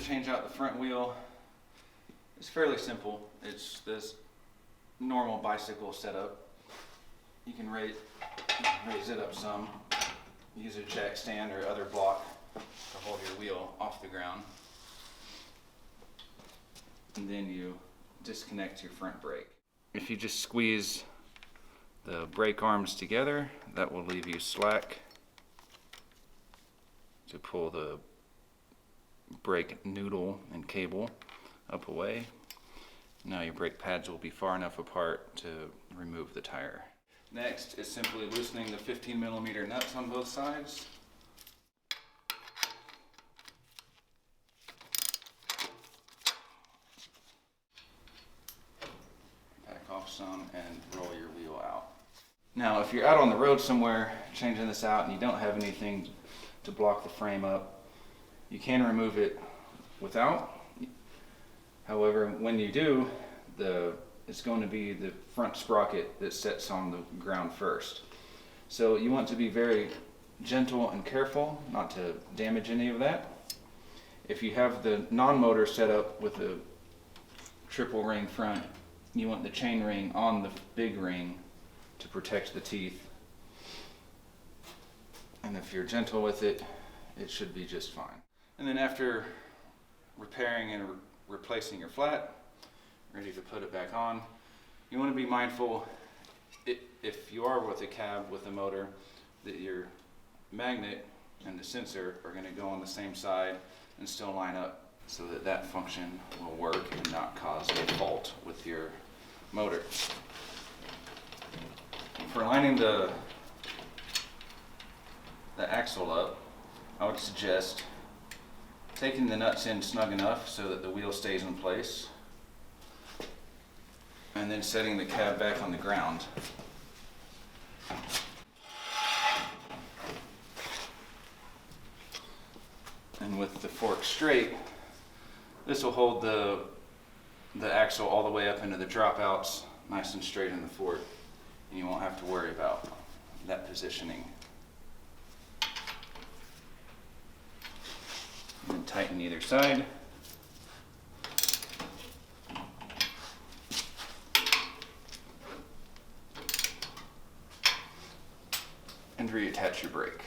change out the front wheel, it's fairly simple. It's this normal bicycle setup. You can raise it up some, use a jack stand or other block to hold your wheel off the ground. And then you disconnect your front brake. If you just squeeze the brake arms together, that will leave you slack to pull the brake noodle and cable up away. Now your brake pads will be far enough apart to remove the tire. Next is simply loosening the 15mm nuts on both sides. Back off some and roll your wheel out. Now if you're out on the road somewhere changing this out and you don't have anything to block the frame up, you can remove it without. However, when you do, it's going to be the front sprocket that sets on the ground first. So you want to be very gentle and careful not to damage any of that. If you have the non-motor set up with a triple ring front, you want the chain ring on the big ring to protect the teeth. And if you're gentle with it, it should be just fine. And then after repairing and replacing your flat, ready to put it back on, you want to be mindful, if you are with a cab with a motor, that your magnet and the sensor are going to go on the same side and still line up, so that that function will work and not cause a fault with your motor. For lining the axle up, I would suggest taking the nuts in snug enough so that the wheel stays in place, and then setting the cab back on the ground. And with the fork straight, this will hold the axle all the way up into the dropouts, nice and straight in the fork, and you won't have to worry about that positioning. And tighten either side. And reattach your brake.